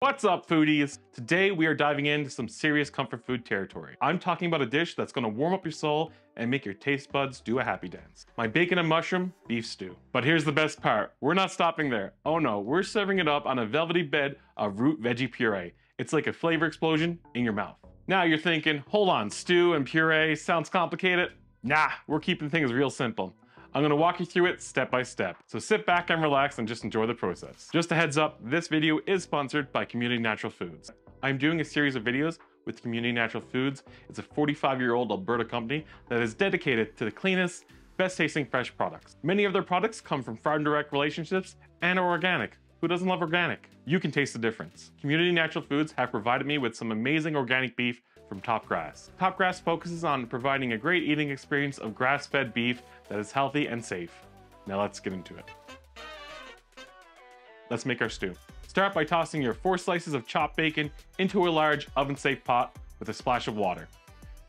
What's up, foodies? Today we are diving into some serious comfort food territory. I'm talking about a dish that's gonna warm up your soul and make your taste buds do a happy dance. My bacon and mushroom beef stew. But here's the best part. We're not stopping there. Oh no, we're serving it up on a velvety bed of root veggie puree. It's like a flavor explosion in your mouth. Now you're thinking, hold on, stew and puree sounds complicated? Nah, we're keeping things real simple. I'm gonna walk you through it step by step. So sit back and relax and just enjoy the process. Just a heads up, this video is sponsored by Community Natural Foods. I'm doing a series of videos with Community Natural Foods. It's a 45-year-old Alberta company that is dedicated to the cleanest, best tasting fresh products. Many of their products come from farm direct relationships and are organic. Who doesn't love organic? You can taste the difference. Community Natural Foods have provided me with some amazing organic beef from Top Grass. Top Grass focuses on providing a great eating experience of grass-fed beef that is healthy and safe. Now let's get into it. Let's make our stew. Start by tossing your 4 slices of chopped bacon into a large oven-safe pot with a splash of water.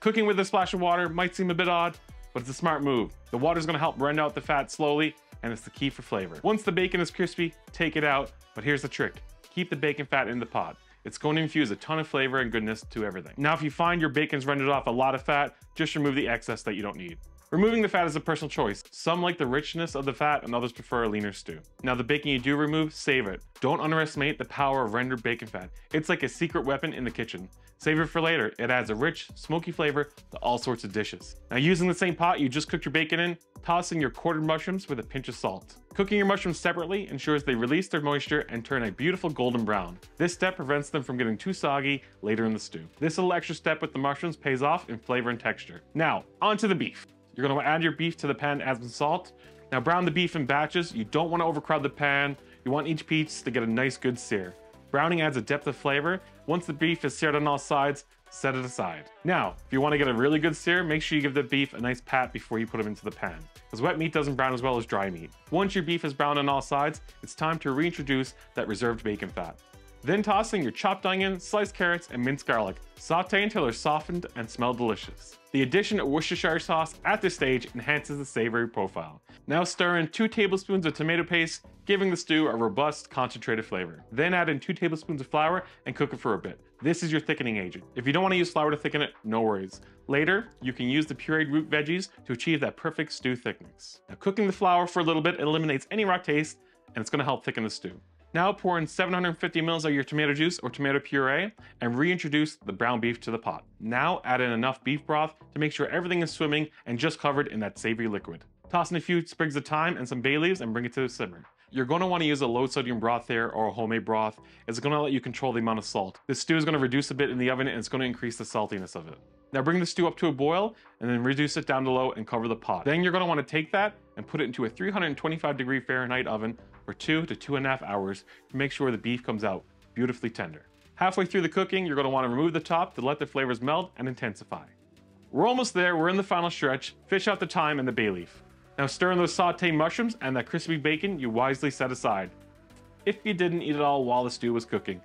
Cooking with a splash of water might seem a bit odd, but it's a smart move. The water is going to help rend out the fat slowly, and it's the key for flavor. Once the bacon is crispy, take it out, but here's the trick. Keep the bacon fat in the pot. It's going to infuse a ton of flavor and goodness to everything. Now, if you find your bacon's rendered off a lot of fat, just remove the excess that you don't need. Removing the fat is a personal choice. Some like the richness of the fat and others prefer a leaner stew. Now, the bacon you do remove, save it. Don't underestimate the power of rendered bacon fat. It's like a secret weapon in the kitchen. Save it for later. It adds a rich, smoky flavor to all sorts of dishes. Now, using the same pot you just cooked your bacon in, toss in your quartered mushrooms with a pinch of salt. Cooking your mushrooms separately ensures they release their moisture and turn a beautiful golden brown. This step prevents them from getting too soggy later in the stew. This little extra step with the mushrooms pays off in flavor and texture. Now, onto the beef. You're going to add your beef to the pan, add some salt. Now, brown the beef in batches. You don't want to overcrowd the pan. You want each piece to get a nice good sear. Browning adds a depth of flavor. Once the beef is seared on all sides, set it aside. Now, if you want to get a really good sear, make sure you give the beef a nice pat before you put them into the pan, because wet meat doesn't brown as well as dry meat. Once your beef is browned on all sides, it's time to reintroduce that reserved bacon fat. Then toss in your chopped onion, sliced carrots, and minced garlic. Saute until they're softened and smell delicious. The addition of Worcestershire sauce at this stage enhances the savory profile. Now stir in 2 tablespoons of tomato paste, giving the stew a robust, concentrated flavor. Then add in 2 tablespoons of flour and cook it for a bit. This is your thickening agent. If you don't want to use flour to thicken it, no worries. Later, you can use the pureed root veggies to achieve that perfect stew thickness. Now, cooking the flour for a little bit eliminates any raw taste, and it's going to help thicken the stew. Now pour in 750 ml of your tomato juice or tomato puree and reintroduce the brown beef to the pot. Now add in enough beef broth to make sure everything is swimming and just covered in that savory liquid. Toss in a few sprigs of thyme and some bay leaves and bring it to the simmer. You're going to want to use a low sodium broth here or a homemade broth. It's going to let you control the amount of salt. This stew is going to reduce a bit in the oven and it's going to increase the saltiness of it. Now bring the stew up to a boil and then reduce it down to low and cover the pot. Then you're going to want to take that and put it into a 325-degree Fahrenheit oven for 2 to 2.5 hours to make sure the beef comes out beautifully tender. Halfway through the cooking, you're going to want to remove the top to let the flavors meld and intensify. We're almost there. We're in the final stretch. Fish out the thyme and the bay leaf. Now stir in those sauteed mushrooms and that crispy bacon you wisely set aside. If you didn't eat it all while the stew was cooking.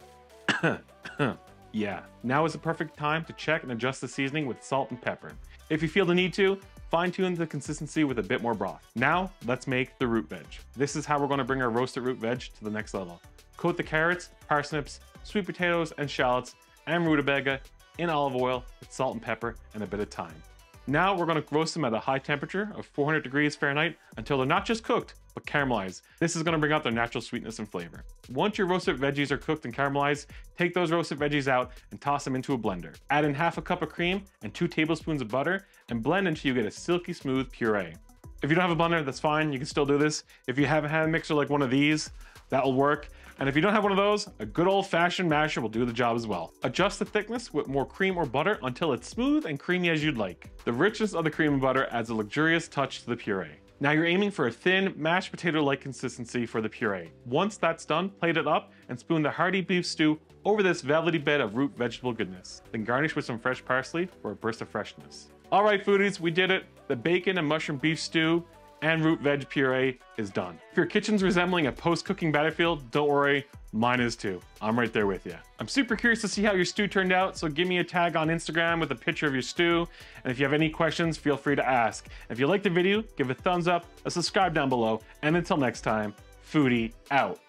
Yeah, now is the perfect time to check and adjust the seasoning with salt and pepper. If you feel the need to, fine-tune the consistency with a bit more broth. Now, let's make the root veg. This is how we're going to bring our roasted root veg to the next level. Coat the carrots, parsnips, sweet potatoes, and shallots, and rutabaga in olive oil with salt and pepper and a bit of thyme. Now we're going to roast them at a high temperature of 400 degrees Fahrenheit until they're not just cooked, but caramelized. This is going to bring out their natural sweetness and flavor. Once your roasted veggies are cooked and caramelized, take those roasted veggies out and toss them into a blender. Add in half a cup of cream and 2 tablespoons of butter and blend until you get a silky smooth puree. If you don't have a blender, that's fine. You can still do this. If you have a hand mixer like one of these, that'll work. And if you don't have one of those, a good old-fashioned masher will do the job as well. Adjust the thickness with more cream or butter until it's smooth and creamy as you'd like. The richness of the cream and butter adds a luxurious touch to the puree. Now you're aiming for a thin, mashed potato-like consistency for the puree. Once that's done, plate it up and spoon the hearty beef stew over this velvety bed of root vegetable goodness. Then garnish with some fresh parsley for a burst of freshness. All right, foodies, we did it. The bacon and mushroom beef stew and root veg puree is done. If your kitchen's resembling a post-cooking battlefield, don't worry, mine is too. I'm right there with you. I'm super curious to see how your stew turned out, so give me a tag on Instagram with a picture of your stew. And if you have any questions, feel free to ask. If you liked the video, give a thumbs up, a subscribe down below, and until next time, FOOD-DEE out.